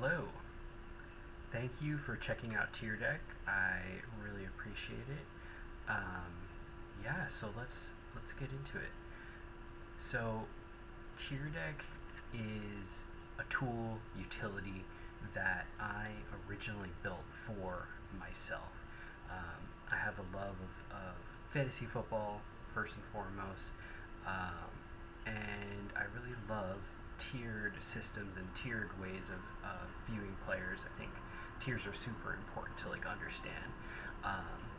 Hello. Thank you for checking out Tier Deck. I really appreciate it. Um, yeah, so let's get into it. So Tier Deck is a tool utility that I originally built for myself. I have a love of fantasy football first and foremost, and I really love tiered systems and tiered ways of viewing players. I think tiers are super important to understand.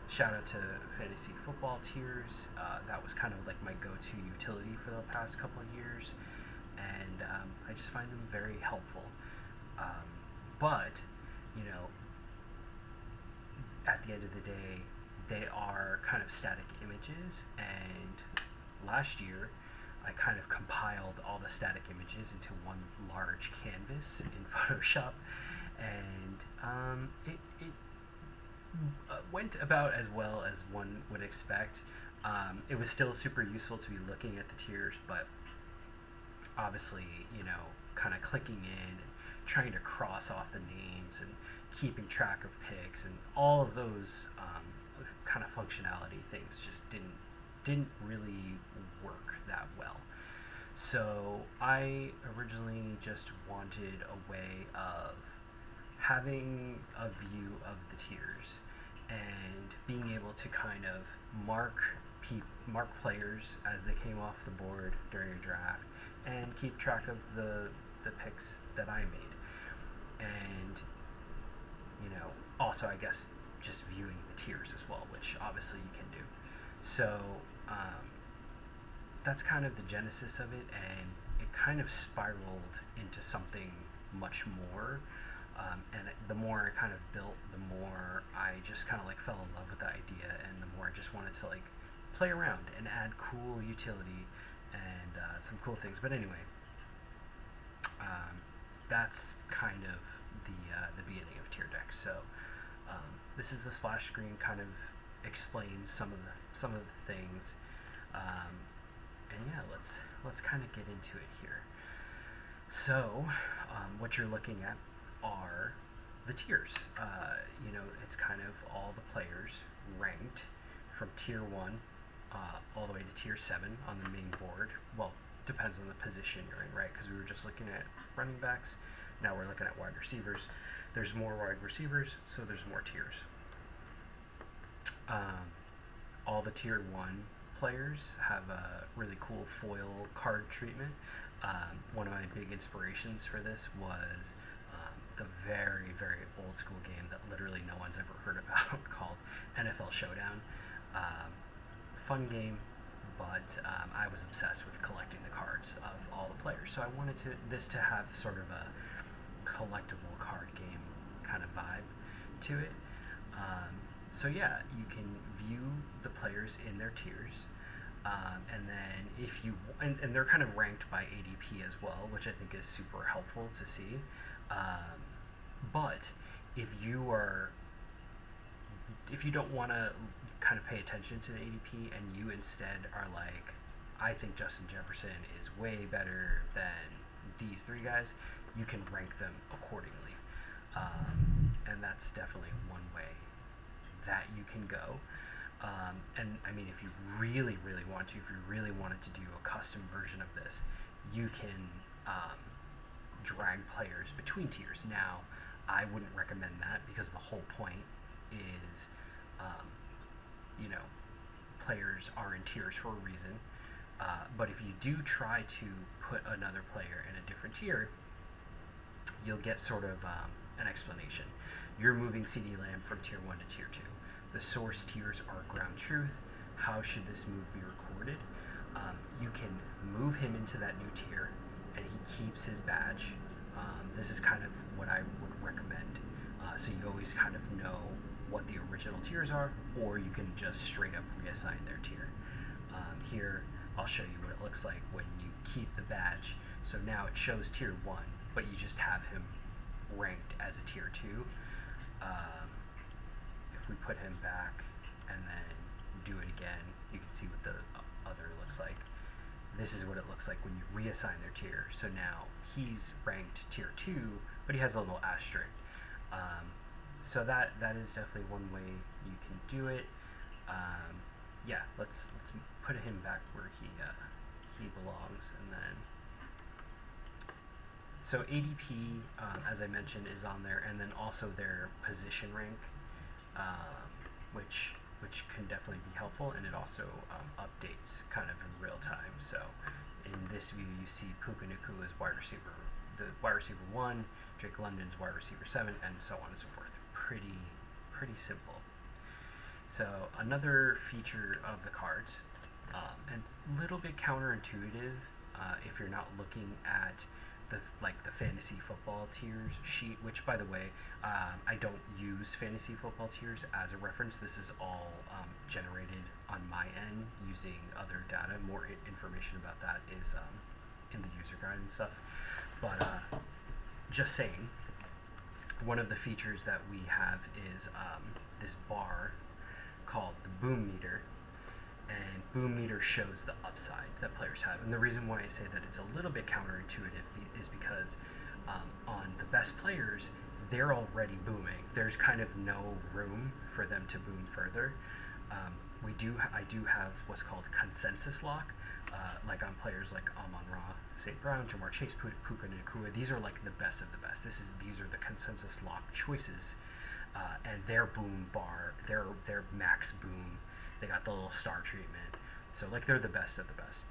Shout out to fantasy football tiers. That was kind of like my go-to utility for the past couple of years, and I just find them very helpful. Um, but you know, at the end of the day, they are kind of static images. And last year, I kind of compiled all the static images into one large canvas in Photoshop, and it went about as well as one would expect. It was still super useful to be looking at the tiers, but obviously, kind of clicking in and trying to cross off the names and keeping track of picks and all of those kind of functionality things just didn't really work that well. So I originally just wanted a way of having a view of the tiers and being able to kind of mark players as they came off the board during a draft and keep track of the picks that I made. And also I guess just viewing the tiers as well, which obviously you can do. So um, that's kind of the genesis of it, and it kind of spiraled into something much more. And the more I kind of built, the more I just kind of fell in love with the idea, and the more I just wanted to play around and add cool utility and some cool things. But anyway, that's kind of the beginning of Tier Deck. So this is the splash screen. Kind of explains some of the things. And yeah, let's kind of get into it here. So, what you're looking at are the tiers. It's kind of all the players ranked from tier 1 all the way to tier 7 on the main board. Well, depends on the position you're in, right? Because we were just looking at running backs. Now we're looking at wide receivers. There's more wide receivers, so there's more tiers. All the tier 1 players have a really cool foil card treatment. One of my big inspirations for this was the very, very old school game that literally no one's ever heard about called NFL Showdown. Fun game, but I was obsessed with collecting the cards of all the players. So I wanted this to have sort of a collectible card game kind of vibe to it. So yeah, you can view the players in their tiers. And then if you and they're kind of ranked by ADP as well, which I think is super helpful to see. But if you don't want to kind of pay attention to the ADP and you instead are like, I think Justin Jefferson is way better than these three guys, you can rank them accordingly. And that's definitely one way that you can go. And I mean, if you really, really want to, if you really wanted to do a custom version of this, you can drag players between tiers. Now, I wouldn't recommend that because the whole point is, players are in tiers for a reason. But if you do try to put another player in a different tier, you'll get sort of an explanation. You're moving CD Lamb from tier 1 to tier 2. The source tiers are ground truth. How should this move be recorded? You can move him into that new tier, and he keeps his badge. This is kind of what I would recommend. So you always kind of know what the original tiers are, or you can just straight up reassign their tier. Here, I'll show you what it looks like when you keep the badge. So now it shows tier 1, but you just have him ranked as a tier 2. If we put him back and then do it again, you can see what the other looks like. this is what it looks like when you reassign their tier. So now he's ranked tier 2, but he has a little asterisk. So that is definitely one way you can do it. Yeah, let's put him back where he belongs, and then so ADP, as I mentioned, is on there, and then also their position rank, um, which can definitely be helpful, and it also updates kind of in real time. So in this view, you see Puka Nacua is the wide receiver 1, Drake London's wide receiver 7, and so on and so forth. Pretty simple. So another feature of the cards, and a little bit counterintuitive if you're not looking at the fantasy football tiers sheet, which by the way, I don't use fantasy football tiers as a reference. This is all generated on my end using other data. More information about that is in the user guide and stuff. But just saying, one of the features that we have is this bar called the boom meter, and boom meter shows the upside that players have. And the reason why I say that it's a little bit counterintuitive is because on the best players, they're already booming. There's kind of no room for them to boom further. I do have what's called consensus lock, like on players like Amon-Ra, St. Brown, Ja'Marr Chase, Puka Nacua. These are like the best of the best. These are the consensus lock choices, and their boom bar, their max boom, they got the little star treatment. So like they're the best of the best.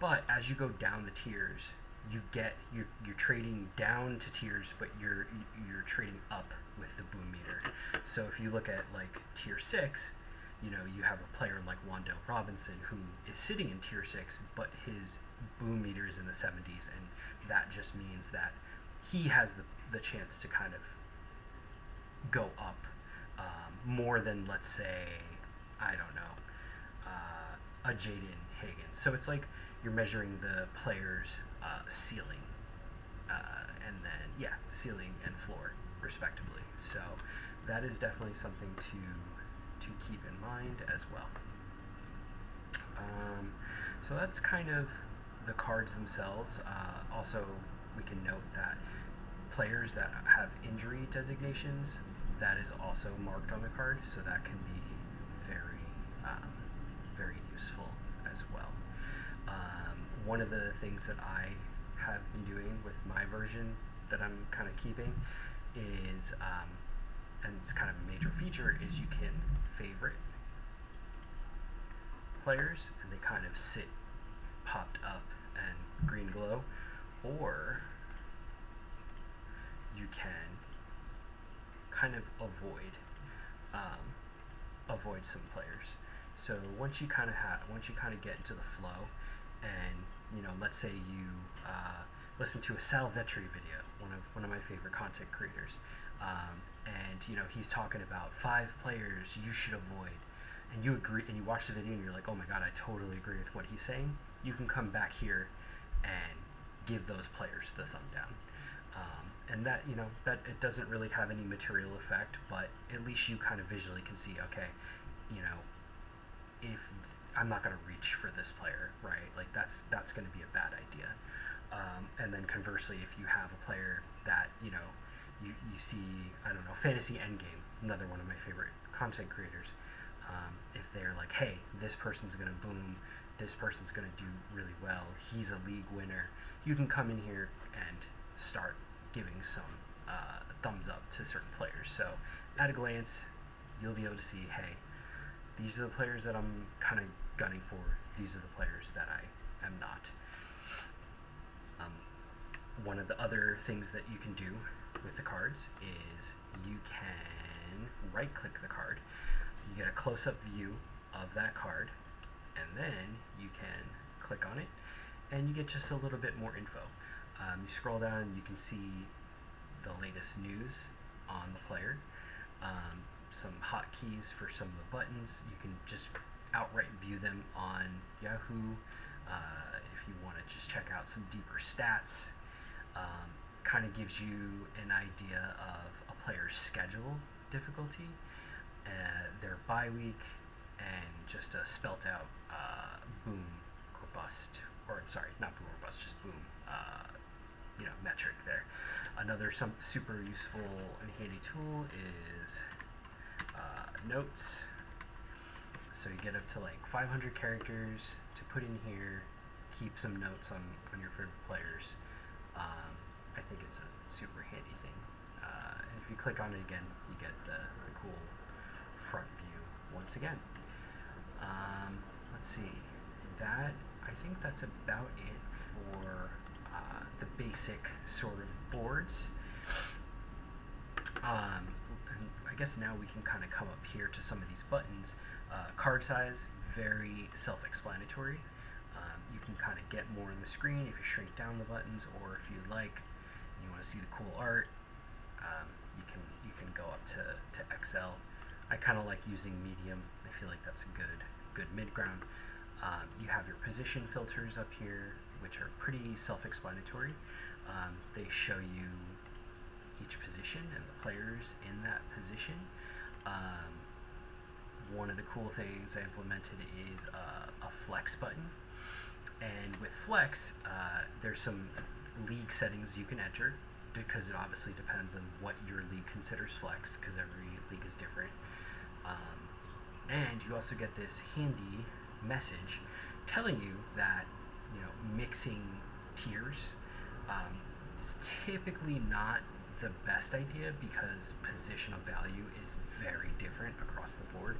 But as you go down the tiers, you're trading down to tiers, but you're trading up with the boom meter. So if you look at like tier 6, you have a player like Wan'Dale Robinson who is sitting in tier 6, but his boom meter is in the 70s, and that just means that he has the chance to kind of go up more than, let's say, I don't know, a Jaden Higgins. So it's like you're measuring the player's ceiling, and then ceiling and floor respectively. So that is definitely something to keep in mind as well. So that's kind of the cards themselves. Also, we can note that players that have injury designations, that is also marked on the card, so that can be very useful as well. One of the things that I have been doing with my version that I'm kind of keeping is, and it's kind of a major feature, is you can favorite players and they kind of sit popped up and green glow, or you can kind of avoid some players. So once you kind of get into the flow, and let's say you listen to a Sal Vetri video, one of my favorite content creators, and he's talking about 5 players you should avoid, and you agree, and you watch the video and you're like, oh my god, I totally agree with what he's saying. You can come back here and give those players the thumb down. And that that it doesn't really have any material effect, but at least you kind of visually can see, okay, if I'm not going to reach for this player, right? Like that's going to be a bad idea. And then conversely, if you have a player that you see, I don't know, Fantasy Endgame, another one of my favorite content creators, if they're like, hey, this person's going to boom, this person's going to do really well, he's a league winner, you can come in here and start giving some thumbs up to certain players. So at a glance, you'll be able to see, hey, these are the players that I'm kind of gunning for, these are the players that I am not. One of the other things that you can do with the cards is you can right click the card, you get a close-up view of that card, and then you can click on it and you get just a little bit more info. You scroll down, you can see the latest news on the player, some hotkeys for some of the buttons. You can just outright view them on Yahoo. If you want to just check out some deeper stats, kind of gives you an idea of a player's schedule difficulty, their bye week, and just a spelt out boom bust, or sorry, not boom or bust, just boom, metric there. Another super useful and handy tool is notes. So you get up to like 500 characters to put in here, keep some notes on your favorite players. I think it's a super handy thing. And if you click on it again, you get the cool front view once again. Let's see. I think that's about it for the basic sort of boards. And I guess now we can kind of come up here to some of these buttons. Card size, very self-explanatory. You can kind of get more on the screen if you shrink down the buttons, or if you'd like, you want to see the cool art, you can go up to XL. I kind of like using medium. I feel like that's a good mid-ground. You have your position filters up here, which are pretty self-explanatory. They show you each position and the players in that position. One of the cool things I implemented is a flex button. And with flex, there's some league settings you can enter, because it obviously depends on what your league considers flex, because every league is different. And you also get this handy message telling you that mixing tiers is typically not the best idea, because positional value is very different across the board.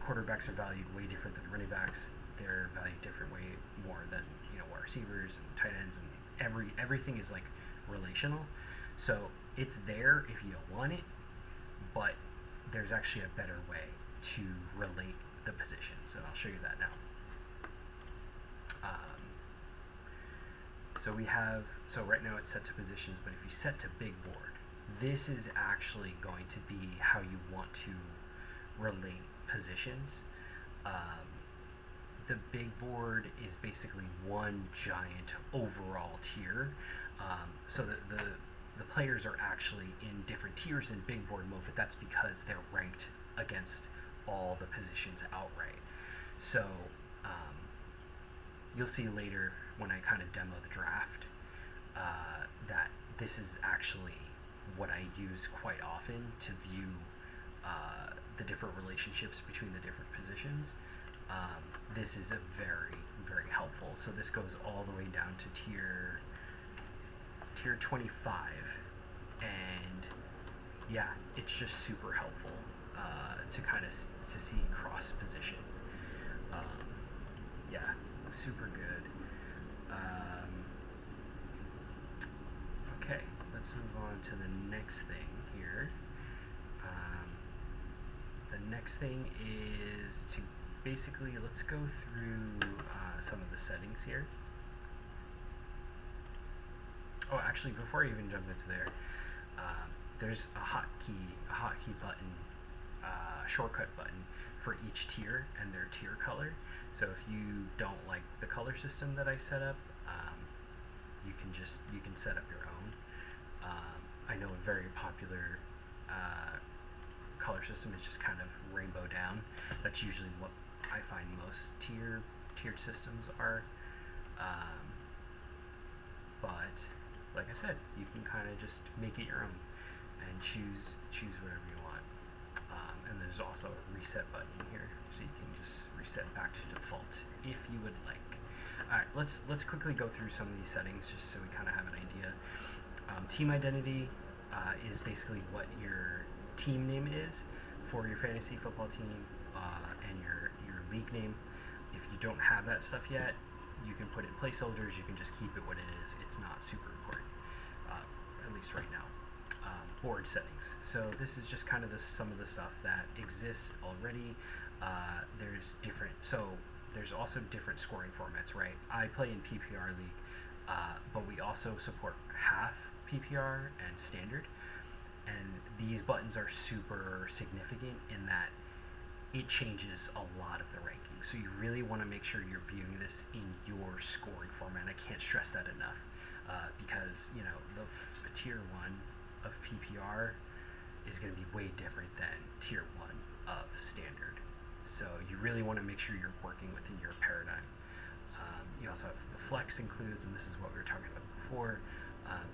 Quarterbacks are valued way different than running backs. They're valued different way more than wide receivers and tight ends, and everything is like relational. So it's there if you want it, but there's actually a better way to relate the positions, and I'll show you that now. So right now it's set to positions, but if you set to big board, this is actually going to be how you want to relate positions. The big board is basically one giant overall tier. So the players are actually in different tiers in big board mode, but that's because they're ranked against all the positions outright. So you'll see later when I kind of demo the draft that this is actually what I use quite often to view the different relationships between the different positions. This is a very, very helpful. So this goes all the way down to tier 25, and yeah, it's just super helpful to kind of to see cross position. Yeah, super good. Okay, let's move on to the next thing here. The next thing is to basically, let's go through some of the settings here. Oh, actually, before I even jump into there, there's a hotkey button, shortcut button for each tier and their tier color. So if you don't like the color system that I set up, you can set up your own. I know a very popular color system is just kind of rainbow down. That's usually what I find most tiered systems are. But like I said, you can kind of just make it your own and choose whatever you want. And there's also a reset button here, so you can just reset back to default if you would like. All right, let's quickly go through some of these settings just so we kind of have an idea. Team identity is basically what your team name is for your fantasy football team, and your league name. If you don't have that stuff yet, you can put in placeholders. You can just keep it what it is. It's not super important, at least right now. Board settings. So this is just kind of some of the stuff that exists already. There's also different scoring formats, right? I play in PPR league, but we also support half PPR and standard. And these buttons are super significant in that it changes a lot of the rankings. So you really want to make sure you're viewing this in your scoring format. I can't stress that enough, because the tier 1 of PPR is going to be way different than tier 1 of standard. So you really want to make sure you're working within your paradigm. You also have the flex includes, and this is what we were talking about before.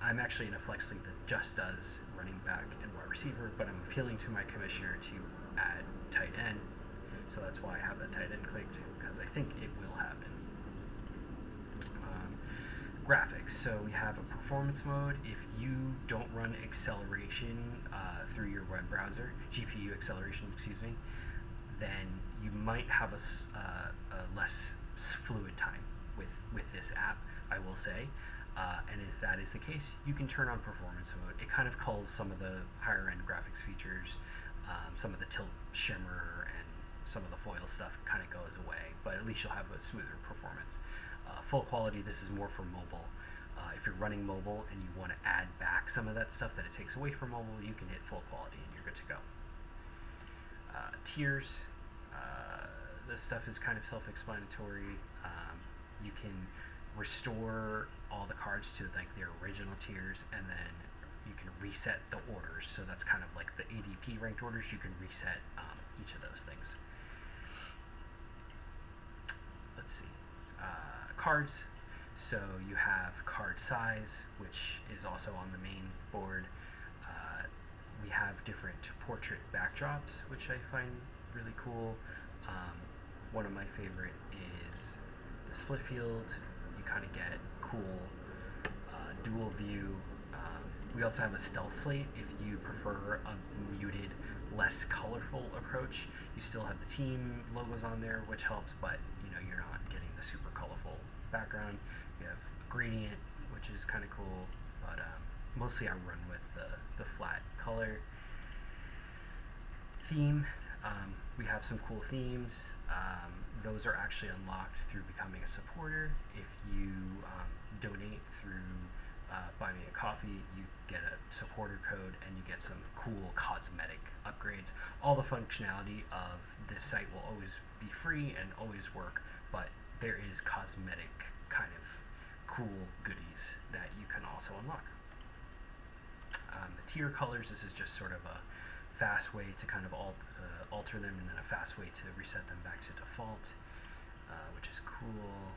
I'm actually in a flex league that just does running back and wide receiver, but I'm appealing to my commissioner to add tight end. So that's why I have that tight end clicked, because I think it will happen. Graphics. So we have a performance mode. If you don't run acceleration through your web browser, GPU acceleration, excuse me, then you might have a less fluid time with this app, I will say. And if that is the case, you can turn on performance mode. It kind of culls some of the higher end graphics features, some of the tilt shimmer and some of the foil stuff kind of goes away, but at least you'll have a smoother performance. Full quality, this is more for mobile. If you're running mobile and you want to add back some of that stuff that it takes away from mobile, you can hit full quality and you're good to go. Tiers, this stuff is kind of self-explanatory. You can restore all the cards to like their original tiers, and then you can reset the orders. So that's kind of like the ADP ranked orders. You can reset each of those things. Let's see. Cards. So you have card size, which is also on the main board. We have different portrait backdrops, which I find really cool. One of my favorite is the split field. You kind of get cool dual view. We also have a stealth slate. If you prefer a muted, less colorful approach, you still have the team logos on there, which helps, but you're not getting the super colorful background. You have gradient, which is kind of cool, but mostly I run with the flat color. Theme, we have some cool themes. Those are actually unlocked through becoming a supporter. If you donate through Buy Me a Coffee, you get a supporter code and you get some cool cosmetic upgrades. All the functionality of this site will always be free and always work, but there is cosmetic kind of cool goodies that you can also unlock. The tier colors, this is just sort of a fast way to kind of alter them, and then a fast way to reset them back to default, which is cool.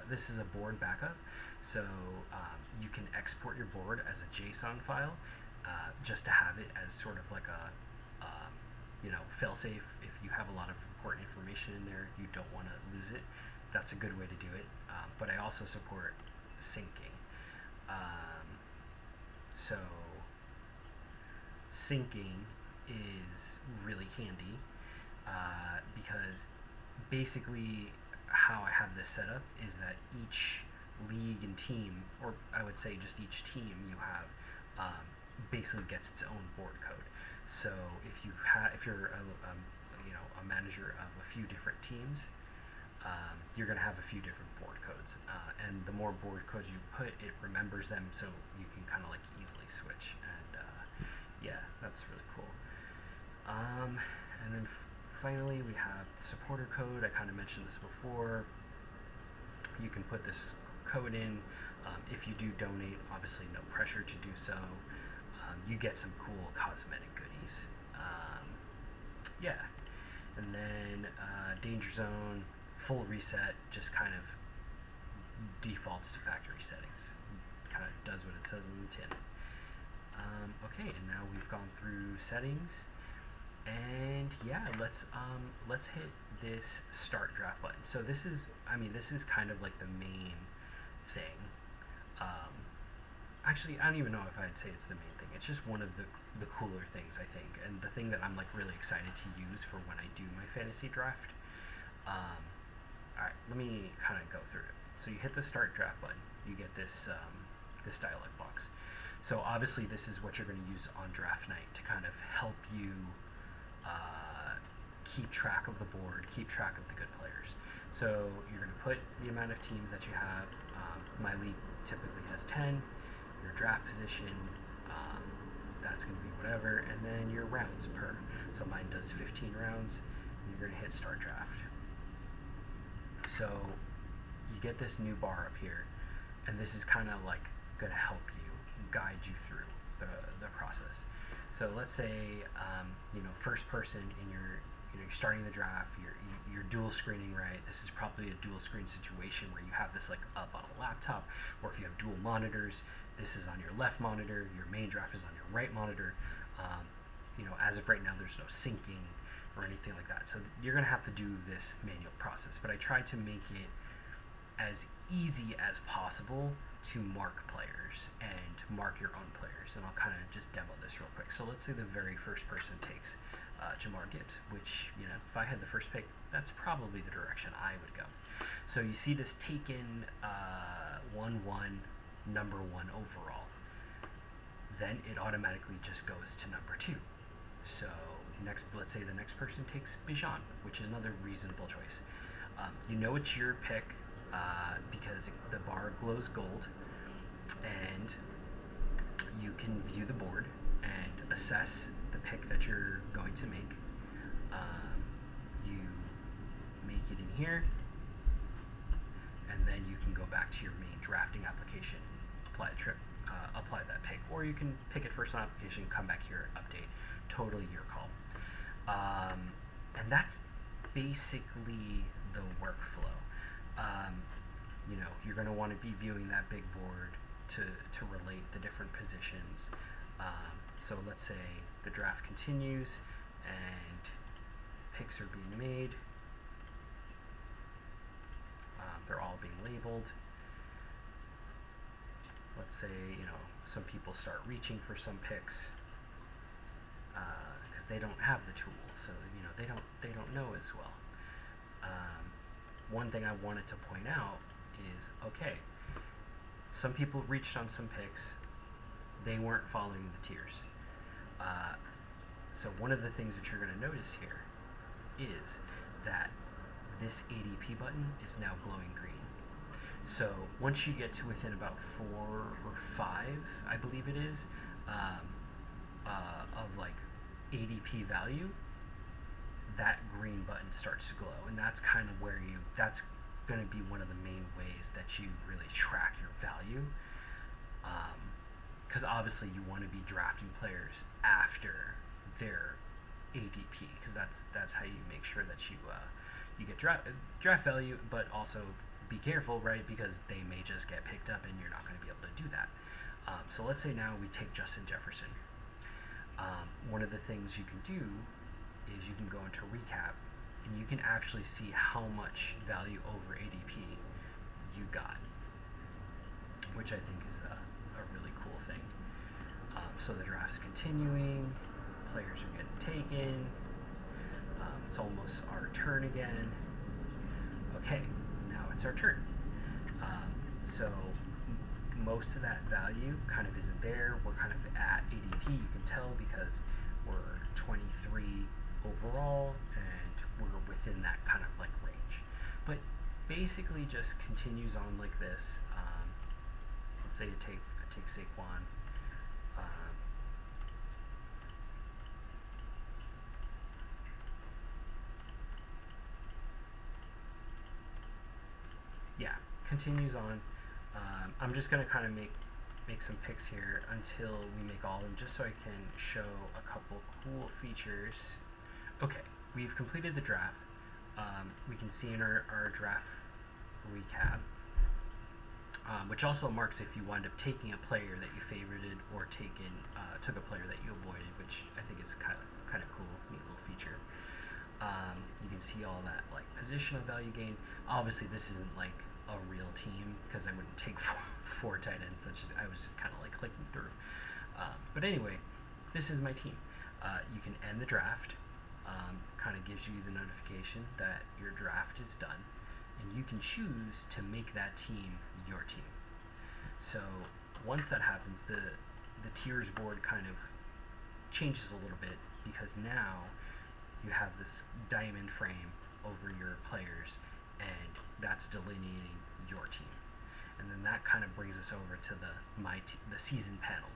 This is a board backup, so you can export your board as a JSON file, just to have it as sort of like a fail-safe. If you have a lot of important information in there, you don't want to lose it. That's a good way to do it. But I also support syncing. So syncing is really handy because basically how I have this set up is that each league and team, or I would say just each team you have, basically gets its own board code. So if you're a manager of a few different teams, you're going to have a few different board codes, and the more board codes you put, it remembers them, so you can kind of like easily switch. And yeah, that's really cool. And then finally, we have the supporter code. I kind of mentioned this before. You can put this code in. If you do donate, obviously no pressure to do so. You get some cool cosmetic goodies. Yeah, and then Danger Zone, full reset, just kind of defaults to factory settings. Kind of does what it says on the tin. Okay, and now we've gone through settings, and yeah, let's hit this start draft button. So this is kind of like the main thing. Actually, I don't even know if I'd say it's the main thing. It's just one of the cooler things, I think, and the thing that I'm like really excited to use for when I do my fantasy draft. Alright, let me kind of go through it. So you hit the start draft button, you get this this dialog box. So obviously this is what you're going to use on draft night to kind of help you keep track of the board, keep track of the good players. So you're going to put the amount of teams that you have. My league typically has 10. Your draft position, that's going to be whatever, and then your rounds per. So mine does 15 rounds, and you're going to hit start draft. So you get this new bar up here, and this is kind of like going to help you, guide you through the process. So let's say first person in your you're starting the draft, you you're dual screening, right? This is probably a dual screen situation where you have this like up on a laptop, or if you have dual monitors, this is on your left monitor, your main draft is on your right monitor. As of right now, there's no syncing or anything like that. So you're going to have to do this manual process. But I tried to make it as easy as possible to mark players and mark your own players. And I'll kind of just demo this real quick. So let's say the very first person takes Jahmyr Gibbs, which, if I had the first pick, that's probably the direction I would go. So you see this taken 1-1, number 1 overall. Then it automatically just goes to number 2. So let's say the next person takes Bijan, which is another reasonable choice. It's your pick because the bar glows gold, and you can view the board and assess the pick that you're going to make. You make it in here, and then you can go back to your main drafting application and apply that pick, or you can pick it first on application, come back here, update. Totally your call. And that's basically the workflow. You're going to want to be viewing that big board to relate the different positions. So let's say the draft continues and picks are being made. They're all being labeled. Let's say, some people start reaching for some picks because they don't have the tool, so they don't know as well. One thing I wanted to point out is, okay, some people reached on some picks, they weren't following the tiers. So one of the things that you're going to notice here is that this ADP button is now glowing green. So once you get to within about 4 or 5, I believe it is, of like ADP value, that green button starts to glow, and that's kind of where that's going to be one of the main ways that you really track your value, because obviously you want to be drafting players after their ADP, because that's how you make sure that you get draft value, but also be careful, right? Because they may just get picked up and you're not going to be able to do that. So let's say now we take Justin Jefferson. One of the things you can do is you can go into recap and you can actually see how much value over ADP you got, which I think is a really cool thing. So the draft's continuing, players are getting taken, it's almost our turn again. Okay, now it's our turn. So most of that value kind of isn't there. We're kind of at ADP, you can tell, because we're 23 overall and we're within that kind of like range. But basically just continues on like this. Let's say I take Saquon. Yeah, continues on. I'm just gonna kind of make some picks here until we make all of them, just so I can show a couple cool features. Okay, we've completed the draft. We can see in our draft recap, which also marks if you wind up taking a player that you favorited or took a player that you avoided, which I think is kind of cool, neat little feature. You can see all that like positional value gain. Obviously, this isn't like a real team because I wouldn't take four tight ends. I was just kind of like clicking through. But anyway, this is my team. You can end the draft. Kind of gives you the notification that your draft is done, and you can choose to make that team your team. So once that happens, the tiers board kind of changes a little bit, because now you have this diamond frame over your players, and that's delineating your team. And then that kind of brings us over to the season panel.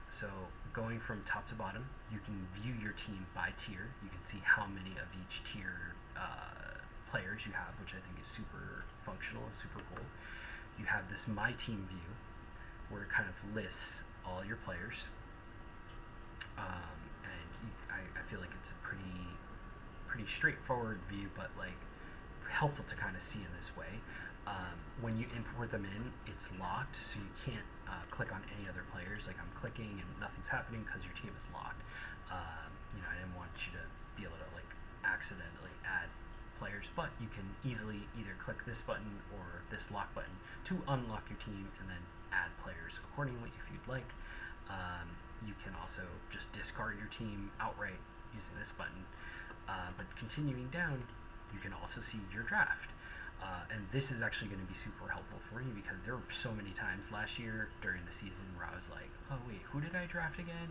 So going from top to bottom, you can view your team by tier. You can see how many of each tier players you have, which I think is super functional and super cool. You have this My Team view, where it kind of lists all your players. And I feel like it's a pretty pretty straightforward view, but like helpful to kind of see in this way. When you import them in, it's locked, so you can't click on any other players. Like I'm clicking and nothing's happening because your team is locked. I didn't want you to be able to like accidentally add players, but you can easily either click this button or this lock button to unlock your team and then add players accordingly if you'd like. You can also just discard your team outright using this button. But continuing down, you can also see your draft. And this is actually going to be super helpful for you because there were so many times last year during the season where I was like, oh wait, who did I draft again?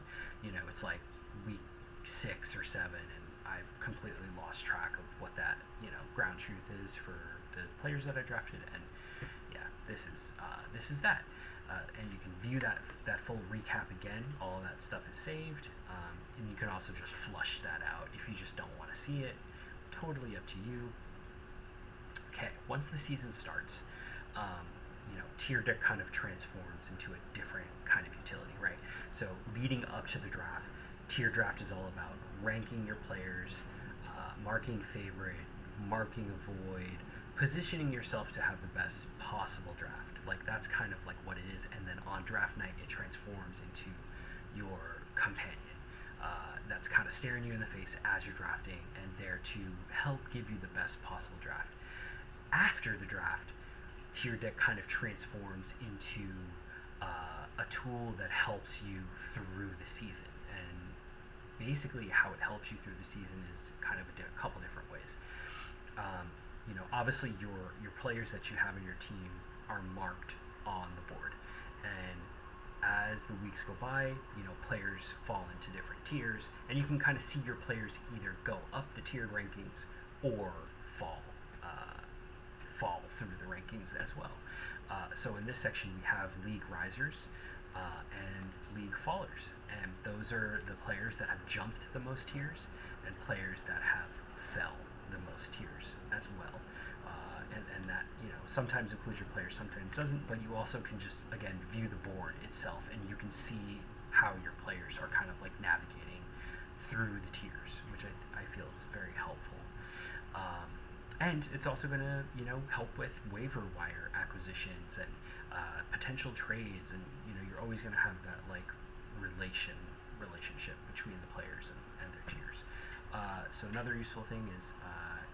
It's like week 6 or 7 and I've completely lost track of what that, ground truth is for the players that I drafted. And yeah, this is that. And you can view that full recap again. All of that stuff is saved. And you can also just flush that out if you just don't want to see it. Totally up to you. Okay, once the season starts, tier deck kind of transforms into a different kind of utility, right? So leading up to the draft, tier draft is all about ranking your players, marking favorite, marking avoid, positioning yourself to have the best possible draft. Like that's kind of like what it is, and then on draft night it transforms into your companion. That's kind of staring you in the face as you're drafting and there to help give you the best possible draft. After the draft, tier deck kind of transforms into a tool that helps you through the season. And basically how it helps you through the season is kind of a couple different ways. Obviously your players that you have in your team are marked on the board. And as the weeks go by, players fall into different tiers, and you can kind of see your players either go up the tiered rankings or fall through the rankings as well. So in this section we have league risers and league fallers, and those are the players that have jumped the most tiers and players that have fell the most tiers as well. And that sometimes includes your players, sometimes doesn't, but you also can just again view the board itself and you can see how your players are kind of like navigating through the tiers, which I feel is very helpful. And it's also going to help with waiver wire acquisitions and potential trades, and you're always going to have that like relationship between the players and their tiers. So another useful thing is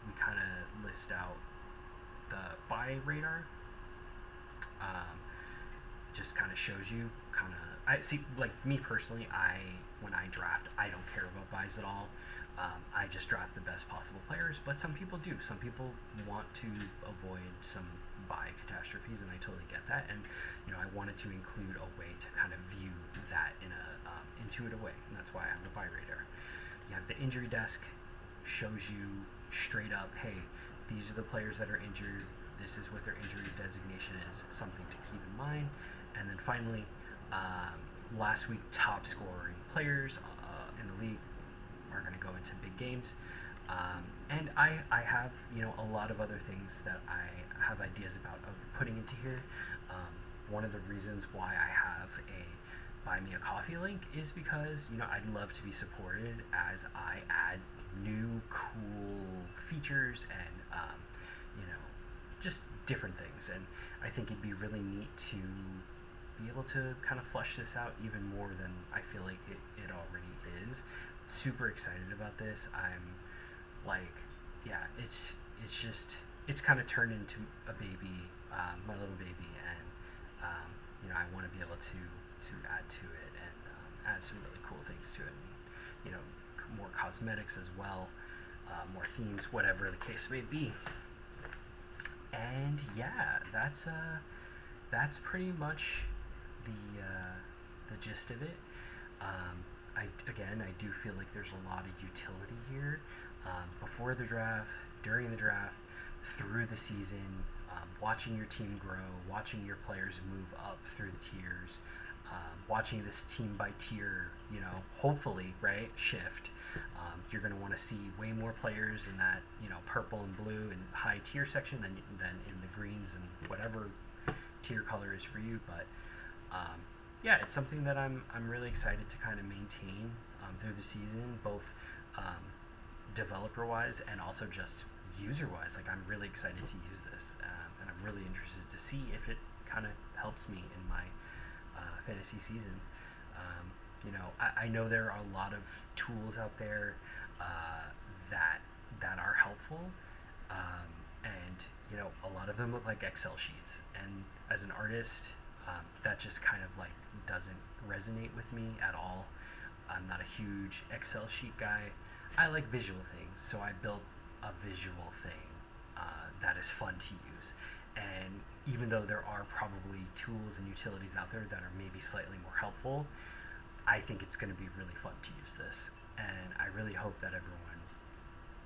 we kind of list out the buy radar. Just kind of shows you I see, like me personally, when I draft, I don't care about buys at all. I just draft the best possible players, but some people do. Some people want to avoid some buy catastrophes, and I totally get that. And I wanted to include a way to kind of view that in a intuitive way, and that's why I have the buy radar. You have the injury desk, shows you straight up, hey, these are the players that are injured. This is what their injury designation is, something to keep in mind. And then finally, last week top scoring players in the league are going to go into big games. And I have a lot of other things that I have ideas about of putting into here. One of the reasons why I have a Buy Me a Coffee link is because I'd love to be supported as I add new cool features and just different things. And I think it'd be really neat to be able to kind of flush this out even more than I feel like it already is. Super excited about this. I'm like, yeah, it's kind of turned into a baby, my little baby, and I want to be able to add to it and add some really cool things to it. And, more cosmetics as well, more themes, whatever the case may be. And yeah, that's pretty much the gist of it. I do feel like there's a lot of utility here before the draft, during the draft, through the season, watching your team grow, watching your players move up through the tiers, watching this team by tier, hopefully, right, shift. You're going to want to see way more players in that, purple and blue and high tier section than in the greens and whatever tier color is for you. But yeah, it's something that I'm really excited to kind of maintain through the season, both developer-wise and also just user-wise. Like, I'm really excited to use this, and I'm really interested to see if it kind of helps me in my fantasy season. I know there are a lot of tools out there that are helpful, and a lot of them look like Excel sheets. And as an artist, that just kind of like doesn't resonate with me at all. I'm not a huge Excel sheet guy. I like visual things, so I built a visual thing that is fun to use. And even though there are probably tools and utilities out there that are maybe slightly more helpful, I think it's going to be really fun to use this. And I really hope that everyone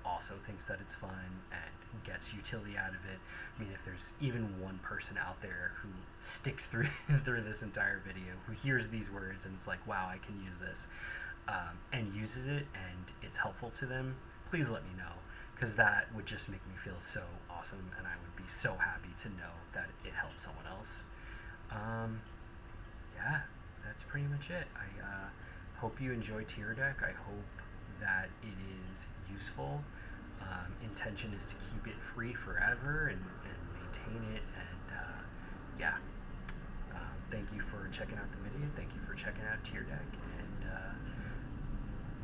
also thinks that it's fun and gets utility out of it. I mean, if there's even one person out there who sticks through through this entire video, who hears these words and is like, wow, I can use this, and uses it and it's helpful to them, please let me know, because that would just make me feel so awesome, and I would be so happy to know that it helped someone else. Yeah, that's pretty much it. I hope you enjoy Tier Deck. I hope that it is useful. Intention is to keep it free forever and maintain it. And yeah, thank you for checking out the video. Thank you for checking out Tier Deck, and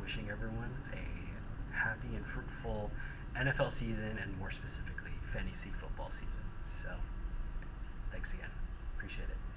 wishing everyone a happy and fruitful NFL season, and more specifically, fantasy football season. So, thanks again. Appreciate it.